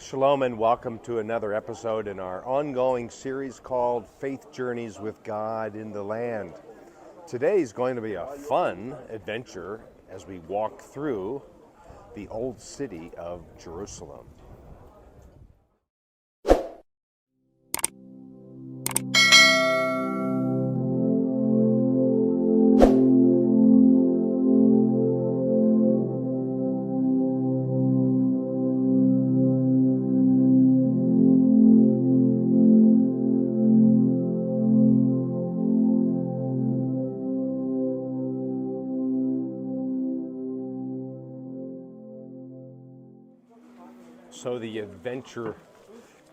Shalom and welcome to another episode in our ongoing series called Faith Journeys with God in the Land. Today is going to be a fun adventure as we walk through the old city of Jerusalem. So the adventure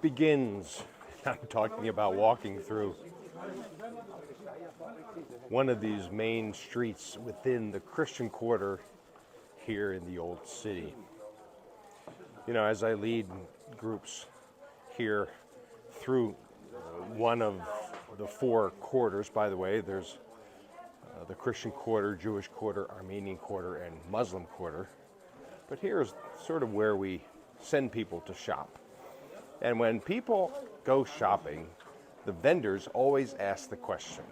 begins. I'm talking about walking through one of these main streets within the Christian quarter here in the old city. You know, as I lead groups here through one of the four quarters, by the way, there's the Christian quarter, Jewish quarter, Armenian quarter, and Muslim quarter. But here's sort of where we send people to shop. And when people go shopping, the vendors always ask the question,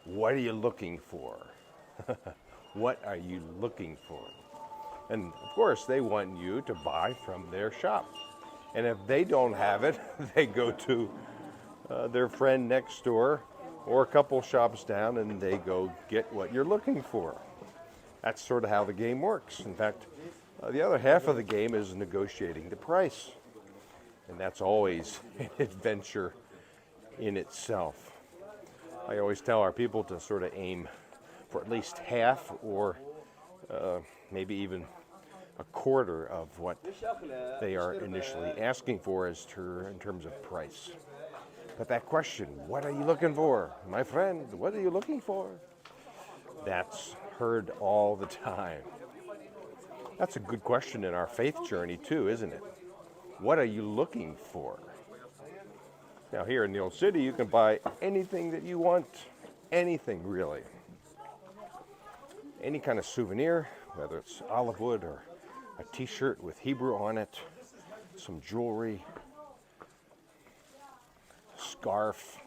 what are you looking for? What are you looking for? And of course, they want you to buy from their shop. And if they don't have it, they go to their friend next door or a couple shops down and they go get what you're looking for. That's sort of how the game works. In fact, the other half of the game is negotiating the price. And that's always an adventure in itself. I always tell our people to sort of aim for at least half or maybe even a quarter of what they are initially asking for in terms of price. But that question, what are you looking for? My friend, what are you looking for? That's heard all the time. That's a good question in our faith journey too, isn't it? What are you looking for? Now here in the old city, you can buy anything that you want, anything really. Any kind of souvenir, whether it's olive wood or a t-shirt with Hebrew on it, some jewelry, scarf,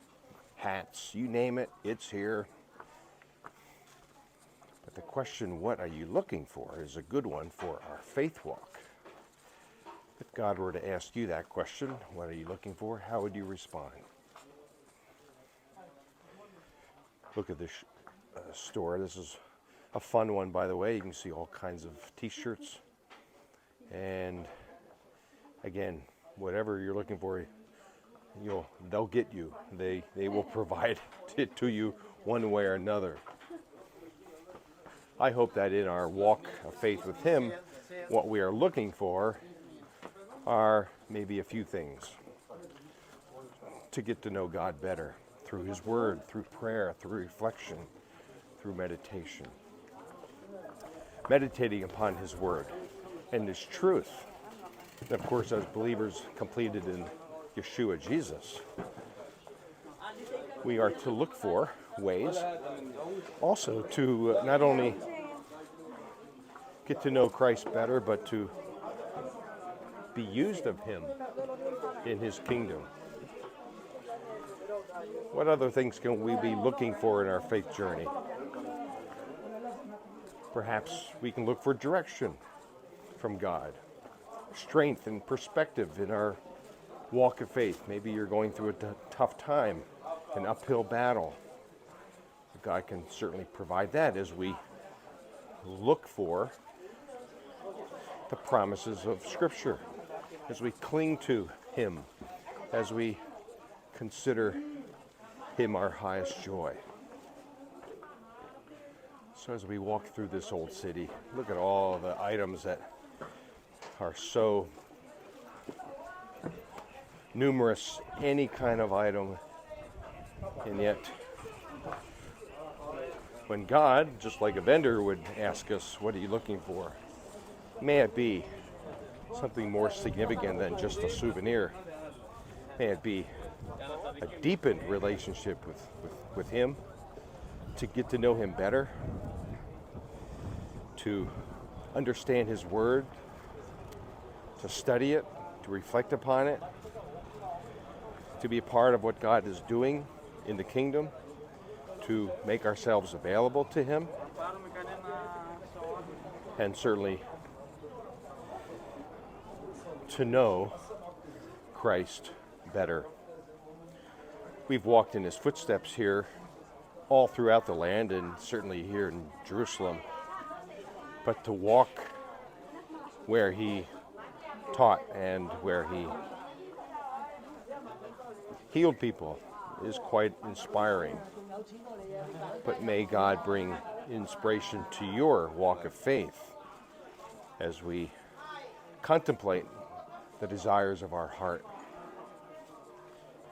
hats, you name it, it's here. But the question, what are you looking for, is a good one for our faith walk. If God were to ask you that question, what are you looking for, how would you respond? Look at this store. This is a fun one, by the way. You can see all kinds of t-shirts. And again, whatever you're looking for, they'll get you. They will provide it to you one way or another. I hope that in our walk of faith with Him, what we are looking for are maybe a few things. To get to know God better through His Word, through prayer, through reflection, through meditation. Meditating upon His Word and His truth. And of course, as believers completed in Yeshua Jesus, we are to look for ways also to not only get to know Christ better, but to be used of Him in His kingdom. What other things can we be looking for in our faith journey? Perhaps we can look for direction from God, strength and perspective in our walk of faith. Maybe you're going through a tough time, an uphill battle. God can certainly provide that as we look for the promises of Scripture, as we cling to Him, as we consider Him our highest joy. So as we walk through this old city, look at all the items that are so numerous, any kind of item, and yet when God, just like a vendor would ask us, what are you looking for? May it be something more significant than just a souvenir. May it be a deepened relationship with Him, to get to know Him better, to understand His Word, to study it, to to reflect upon it, to be a part of what God is doing in the kingdom, to make ourselves available to Him, and certainly to know Christ better. We've walked in His footsteps here all throughout the land, and certainly here in Jerusalem. But to walk where He taught and where He healed people is quite inspiring. But may God bring inspiration to your walk of faith as we contemplate the desires of our heart.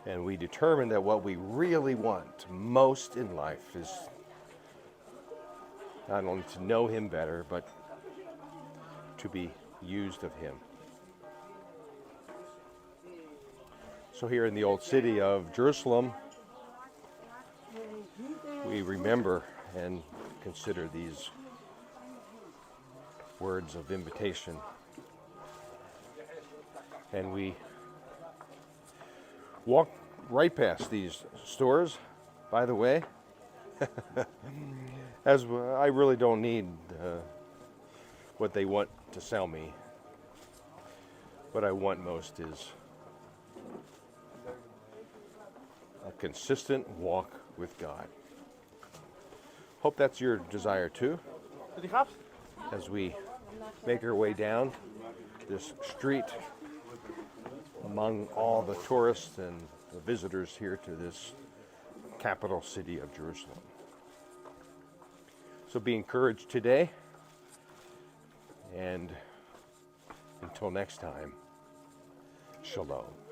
And we determine that what we really want most in life is not only to know Him better, but to be used of Him. So here in the old city of Jerusalem, we remember and consider these words of invitation. And we walk right past these stores, by the way, as I really don't need what they want to sell me. What I want most is a consistent walk with God. Hope that's your desire too, as we make our way down this street among all the tourists and the visitors here to this capital city of Jerusalem. So be encouraged today, and until next time, shalom.